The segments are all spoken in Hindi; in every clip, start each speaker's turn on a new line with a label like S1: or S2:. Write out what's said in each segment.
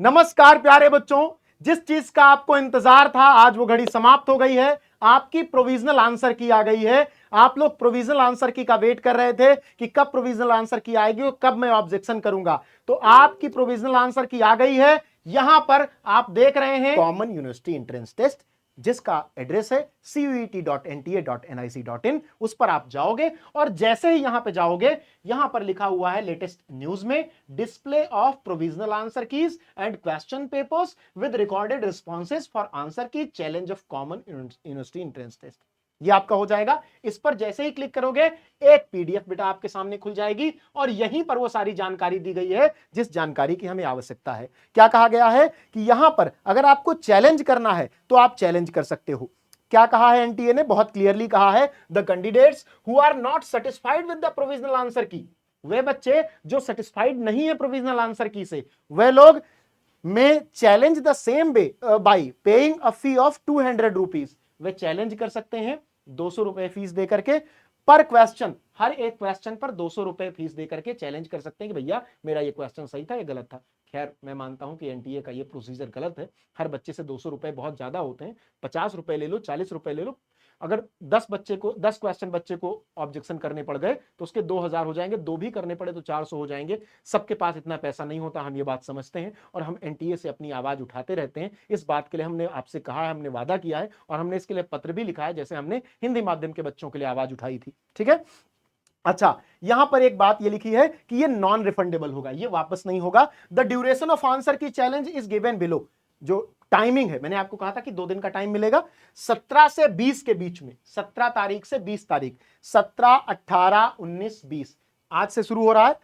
S1: नमस्कार प्यारे बच्चों, जिस चीज का आपको इंतजार था आज वो घड़ी समाप्त हो गई है। आपकी प्रोविजनल आंसर की आ गई है। आप लोग प्रोविजनल आंसर की का वेट कर रहे थे कि कब प्रोविजनल आंसर की आएगी और कब मैं ऑब्जेक्शन करूंगा। तो आपकी प्रोविजनल आंसर की आ गई है। यहां पर आप देख रहे हैं कॉमन यूनिवर्सिटी एंट्रेंस टेस्ट, जिसका एड्रेस है cuet.nta.nic.in। उस पर आप जाओगे और जैसे ही यहां पे जाओगे, यहां पर लिखा हुआ है लेटेस्ट न्यूज में display of provisional answer keys and question papers with recorded responses for answer key challenge of common university entrance test. ये आपका हो जाएगा। इस पर जैसे ही क्लिक करोगे एक पीडीएफ बेटा आपके सामने खुल जाएगी और यहीं पर वो सारी जानकारी दी गई है जिस जानकारी की हमें आवश्यकता है। क्या कहा गया है कि यहां पर अगर आपको चैलेंज करना है तो आप चैलेंज कर सकते हो। क्या कहा है एनटीए ने? बहुत क्लियरली कहा है, the candidates who are not satisfied with the provisional answer key, वे बच्चे जो सेटिस्फाइड नहीं है प्रोविजनल आंसर की से, वे लोग में challenge the same way by paying a fee of 200 rupees. Way challenge कर सकते हैं 200 रुपए फीस देकर के पर क्वेश्चन। हर एक क्वेश्चन पर 200 रुपए फीस देकर के चैलेंज कर सकते हैं कि भैया मेरा ये क्वेश्चन सही था या गलत था। खैर मैं मानता हूं कि एनटीए का ये प्रोसीजर गलत है। हर बच्चे से 200 रुपए बहुत ज्यादा होते हैं। 50 रुपए ले लो, 40 रुपए ले लो। अगर 10 क्वेश्चन बच्चे को ऑब्जेक्शन करने पड़ गए तो उसके 2000 हो जाएंगे, 2 भी करने पड़े तो 400 हो जाएंगे। सबके पास इतना पैसा नहीं होता, हम ये बात समझते हैं और हम एनटीए से अपनी आवाज उठाते रहते हैं। इस बात के लिए हमने आपसे कहा है, हमने वादा किया है और हमने इसके लिए पत्र भी लिखा है, जैसे हमने हिंदी माध्यम के बच्चों के लिए आवाज उठाई थी। ठीक है। अच्छा, यहां पर एक बात ये लिखी है कि ये नॉन रिफंडेबल होगा, ये वापस नहीं होगा। The duration of answer key challenge is given below. जो टाइमिंग है, मैंने आपको कहा था कि 2 दिन का टाइम मिलेगा, 17 से 20 के बीच में, 17 तारीख से 20 तारीख, 17, 18, 19, 20 आज से शुरू हो रहा है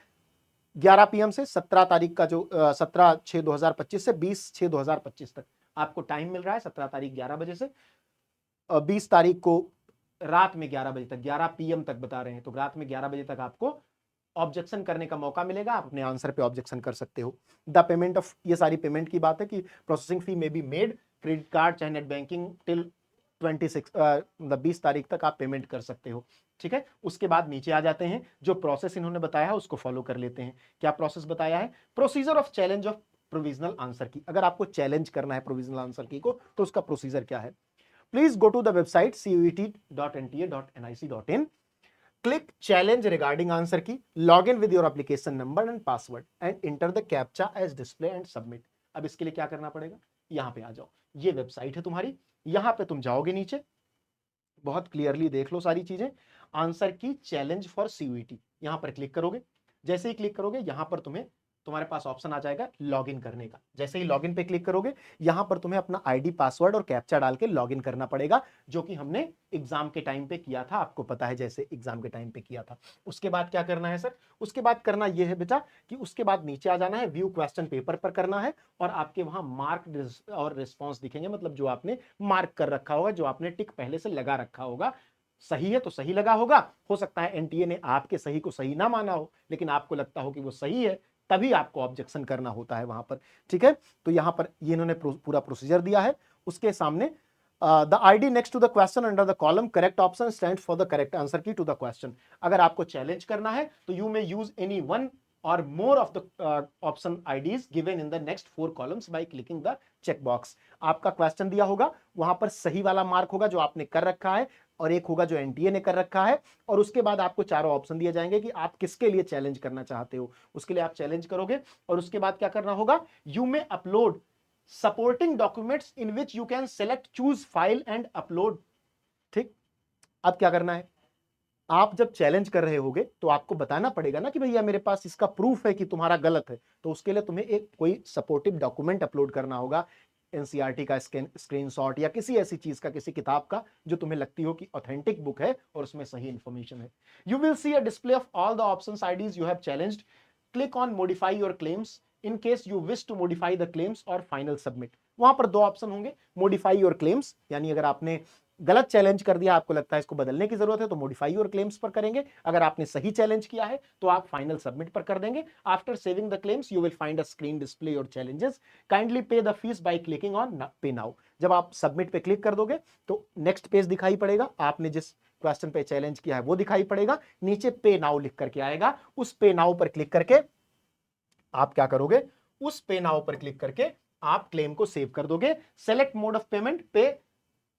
S1: 11 पीएम से। 17 तारीख का जो 17/6/2025 से 20/6/2025 तक आपको टाइम मिल रहा है। 17 तारीख 11 बजे से 20 तारीख को रात में 11 बजे तक, 11 पीएम तक बता रहे हैं, तो रात में 11 बजे तक आपको ऑब्जेक्शन करने का मौका मिलेगा। आप अपने आंसर पे ऑब्जेक्शन कर सकते हो। द पेमेंट ऑफ, ये सारी पेमेंट की बात है कि प्रोसेसिंग फी में बी मेड, क्रेडिट कार्ड चाहे नेट बैंकिंग टिल 20 तारीख तक आप पेमेंट कर सकते हो। ठीक है। उसके बाद नीचे आ जाते हैं, जो प्रोसेस इन्होंने बताया है उसको फॉलो कर लेते हैं। क्या प्रोसेस बताया है? Procedure of challenge of provisional answer की। अगर आपको चैलेंज करना है प्रोविजनल आंसर की को तो उसका प्रोसीजर क्या है? Please go to the website cuet.nta.nic.in, click challenge regarding answer key, log in with your application number and password and enter the captcha as display and submit। अब इसके लिए क्या करना पड़ेगा? यहां पे आ जाओ, ये वेबसाइट है तुम्हारी, यहां पे तुम जाओगे, नीचे बहुत क्लियरली देख लो सारी चीजें। Answer key challenge for CUET, यहां पर क्लिक करोगे। जैसे ही क्लिक करोगे यहां पर तुम्हारे पास ऑप्शन आ जाएगा लॉगिन करने का। जैसे ही लॉगिन पे क्लिक करोगे यहां पर तुम्हें अपना आईडी, पासवर्ड और कैप्चा डाल के लॉगिन करना पड़ेगा, जो कि हमने एग्जाम के टाइम पे किया था। आपको पता है जैसे एग्जाम के टाइम पे किया था। उसके बाद क्या करना है सर? उसके बाद करना यह है बेटा कि उसके बाद नीचे आ जाना है, व्यू क्वेश्चन पेपर पर करना है और आपके वहां मार्क और रिस्पॉन्स दिखेंगे, मतलब जो आपने मार्क कर रखा होगा, जो आपने टिक पहले से लगा रखा होगा। सही है तो सही लगा होगा, हो सकता है एनटीए ने आपके सही को सही ना माना हो, लेकिन आपको लगता हो कि वो सही है, तभी आपको ऑब्जेक्शन करना होता है वहां पर। ठीक है। तो यहां पर ये इन्होंने पूरा प्रोसीजर दिया है। उसके सामने the ID next to the question under the column correct option stand for the correct answer key to the question. अगर आपको चैलेंज करना है तो you may use any one or more of the option IDs given in the next 4 columns by clicking the check box। आपका क्वेश्चन दिया होगा, वहां पर सही वाला मार्क होगा जो आपने कर रखा है और एक होगा जो एनटीए ने कर रखा है। और उसके बाद आपको चारों ऑप्शन दिए जाएंगे कि आप किसके लिए चैलेंज करना चाहते हो। उसके लिए आप चैलेंज करोगे और उसके बाद क्या करना होगा? You may upload supporting documents in which you can select choose file and upload. ठीक। अब क्या करना है? आप जब चैलेंज कर रहे होगे तो आपको बताना पड़ेगा ना कि भैया मेरे पास इसका प्रूफ है कि तुम्हारा गलत है। तो उसके लिए तुम्हें एक कोई सपोर्टिव डॉक्यूमेंट अपलोड करना होगा, एनसीईआरटी का स्क्रीनशॉट या किसी ऐसी चीज का, किसी किताब का जो तुम्हें लगती हो कि ऑथेंटिक बुक है और उसमें सही इंफॉर्मेशन है। You will see a display of all the options IDs you have challenged. Click on modify your claims in case you wish to modify the claims और फाइनल सबमिट। वहां पर 2 ऑप्शन होंगे, मॉडिफाई योर क्लेम्स, यानी अगर आपने गलत चैलेंज कर दिया, आपको लगता है इसको बदलने की जरूरत है, तो मॉडिफाई योर क्लेम्स पर करेंगे। अगर आपने सही चैलेंज किया है तो आप फाइनल सबमिट पर कर देंगे। After saving the claims you will find a screen display your challenges, kindly पे the fees by clicking on पे नाउ। जब आप सबमिट पे क्लिक कर दोगे तो नेक्स्ट पेज दिखाई पड़ेगा, आपने जिस क्वेश्चन पे चैलेंज किया है वो दिखाई पड़ेगा, नीचे पे नाउ लिख करके आएगा। उस पे नाउ पर क्लिक करके आप क्या करोगे? उस पे नाउ पर क्लिक करके आप क्लेम को सेव कर दोगे। सेलेक्ट मोड ऑफ पेमेंट, पे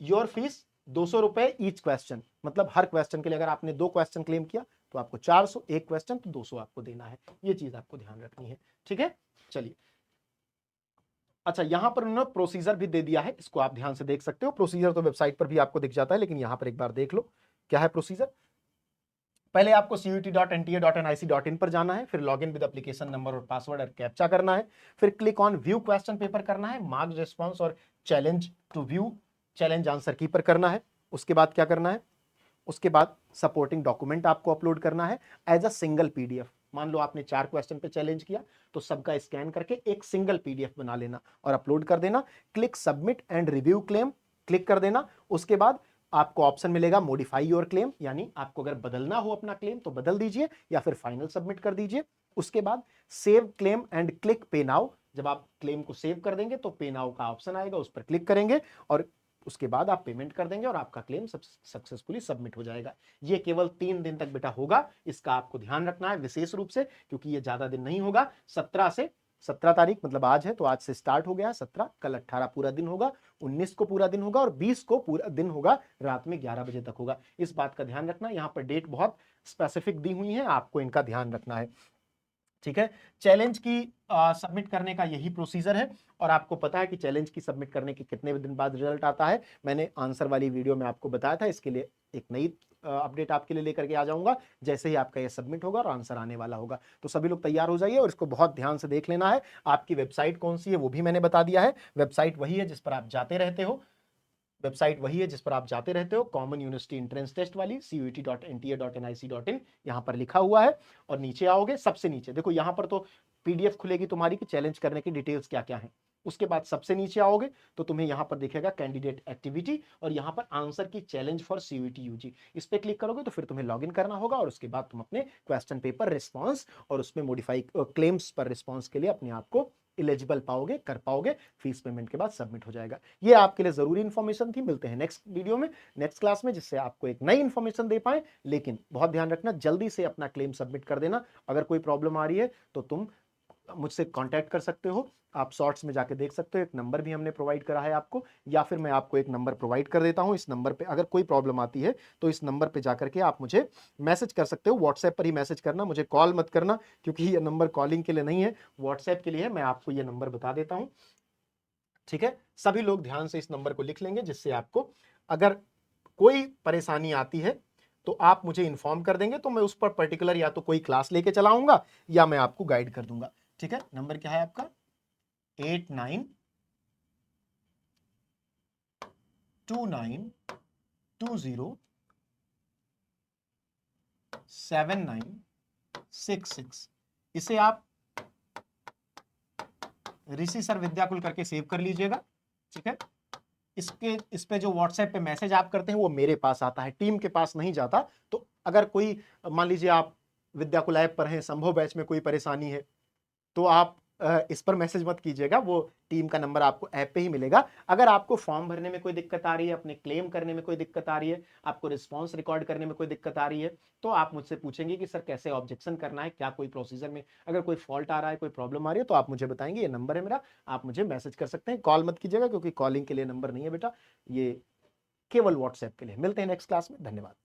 S1: योर फीस 200 रुपए ईच क्वेश्चन, मतलब हर क्वेश्चन के लिए अगर आपने 2 क्वेश्चन क्लेम किया तो आपको 400, एक क्वेश्चन तो 200 आपको देना है। ये चीज आपको ध्यान रखनी है, ठीक है। चलिए, अच्छा यहां पर उन्होंने प्रोसीजर भी दे दिया है, इसको आप ध्यान से देख सकते हो। प्रोसीजर तो वेबसाइट पर भी आपको दिख जाता है, लेकिन यहां पर एक बार देख लो क्या है प्रोसीजर। पहले आपको CUET.NTA.NIC.in पर जाना है, फिर लॉगिन विद एप्लीकेशन नंबर और पासवर्ड और कैप्चा करना है, फिर click on view question paper करना है, मार्क्स रिस्पॉन्स और challenge to view challenge answer key पर करना है। उसके बाद क्या करना है, उसके बाद सपोर्टिंग डॉक्यूमेंट आपको अपलोड करना है एज अ सिंगल पीडीएफ। मान लो आपने 4 क्वेश्चन पे चैलेंज किया तो सबका स्कैन करके एक सिंगल पीडीएफ बना लेना और अपलोड कर देना। Click submit and review claim, click कर देना। उसके बाद आपको ऑप्शन मिलेगा मॉडिफाई योर क्लेम, यानी आपको अगर बदलना हो अपना क्लेम तो बदल दीजिए या फिर फाइनल सबमिट कर दीजिए। उसके बाद सेव क्लेम एंड क्लिक पे नाउ, जब आप क्लेम को सेव कर देंगे तो पे नाउ का ऑप्शन आएगा, उस पर क्लिक करेंगे और उसके बाद आप पेमेंट कर देंगे और आपका क्लेम सक्सेसफुली सबमिट हो जाएगा। ये केवल 3 दिन तक बेटा होगा, इसका आपको ध्यान रखना है विशेष रूप से, क्योंकि ये ज्यादा दिन नहीं होगा। 17 तारीख मतलब आज है, तो आज से स्टार्ट हो गया 17, कल 18 पूरा दिन होगा, 19 को पूरा दिन होगा और 20 को पूरा दिन होगा, रात में 11 बजे तक होगा। इस बात का ध्यान रखना, यहाँ पर डेट बहुत स्पेसिफिक दी हुई है, आपको इनका ध्यान रखना है, ठीक है। चैलेंज की सबमिट करने का यही प्रोसीजर है और आपको पता है कि चैलेंज की सबमिट करने के कितने दिन बाद रिजल्ट आता है। मैंने आंसर वाली वीडियो में आपको बताया था, इसके लिए एक नई अपडेट आपके लिए लेकर के आ जाऊंगा जैसे ही आपका ये सबमिट होगा और आंसर आने वाला होगा। तो सभी लोग तैयार हो जाइए और इसको बहुत ध्यान से देख लेना है। आपकी वेबसाइट कौन सी है वो भी मैंने बता दिया है, वेबसाइट वही है जिस पर आप जाते रहते हो, वेबसाइट वही है जिस पर आप जाते रहते हो, कॉमन यूनिवर्सिटी एंट्रेंस टेस्ट वाली, CUET.NTA.NIC.in यहां पर लिखा हुआ है। और नीचे आओगे, सबसे नीचे देखो यहां पर तो पीडीएफ खुलेगी तुम्हारी कि चैलेंज करने की डिटेल्स क्या क्या है। उसके बाद सबसे नीचे आओगे तो तुम्हें यहां पर दिखेगा कैंडिडेट एक्टिविटी और यहां पर answer key challenge for CUET UG, इस पे क्लिक करोगे तो फिर तुम्हें लॉगिन करना होगा और उसके बाद तुम अपने क्वेश्चन पेपर रिस्पॉन्स और उसमें मॉडिफाई क्लेम्स पर रिस्पॉन्स के लिए अपने आप को एलिजिबल पाओगे, कर पाओगे, फीस पेमेंट के बाद सबमिट हो जाएगा। ये आपके लिए जरूरी इंफॉर्मेशन थी। मिलते हैं नेक्स्ट वीडियो में, नेक्स्ट क्लास में, जिससे आपको एक नई इंफॉर्मेशन दे पाए। लेकिन बहुत ध्यान रखना, जल्दी से अपना क्लेम सबमिट कर देना। अगर कोई प्रॉब्लम आ रही है तो तुम मुझसे कांटेक्ट कर सकते हो, आप शॉर्ट्स में जाके देख सकते हो, एक नंबर भी हमने प्रोवाइड करा है आपको, या फिर मैं आपको एक नंबर प्रोवाइड कर देता हूं। इस नंबर पे अगर कोई प्रॉब्लम आती है तो इस नंबर पे जाकर के आप मुझे मैसेज कर सकते हो। व्हाट्सएप पर ही मैसेज करना, मुझे कॉल मत करना, क्योंकि ये नंबर कॉलिंग के लिए नहीं है, व्हाट्सएप के लिए है। मैं आपको ये नंबर बता देता हूं, ठीक है। सभी लोग ध्यान से इस नंबर को लिख लेंगे, जिससे आपको अगर कोई परेशानी आती है तो आप मुझे इन्फॉर्म कर देंगे, तो मैं उस पर पर्टिकुलर या तो कोई क्लास लेके चलाऊंगा या मैं आपको गाइड कर दूंगा, ठीक है। नंबर क्या है आपका? 8929207966। इसे आप ऋषि सर विद्याकुल करके सेव कर लीजिएगा, ठीक है। इस पे जो व्हाट्सएप पे मैसेज आप करते हैं वो मेरे पास आता है, टीम के पास नहीं जाता। तो अगर कोई, मान लीजिए आप विद्याकुल ऐप पर हैं, संभव बैच में कोई परेशानी है, तो आप इस पर मैसेज मत कीजिएगा, वो टीम का नंबर आपको ऐप पे ही मिलेगा। अगर आपको फॉर्म भरने में कोई दिक्कत आ रही है, अपने क्लेम करने में कोई दिक्कत आ रही है, आपको रिस्पॉन्स रिकॉर्ड करने में कोई दिक्कत आ रही है, तो आप मुझसे पूछेंगे कि सर कैसे ऑब्जेक्शन करना है, क्या कोई प्रोसीजर में अगर कोई फॉल्ट आ रहा है, कोई प्रॉब्लम आ रही है, तो आप मुझे बताएंगे। ये नंबर है मेरा, आप मुझे मैसेज कर सकते हैं। कॉल मत कीजिएगा, क्योंकि कॉलिंग के लिए नंबर नहीं है बेटा, ये केवल व्हाट्सएप के लिए। मिलते हैं नेक्स्ट क्लास में, धन्यवाद।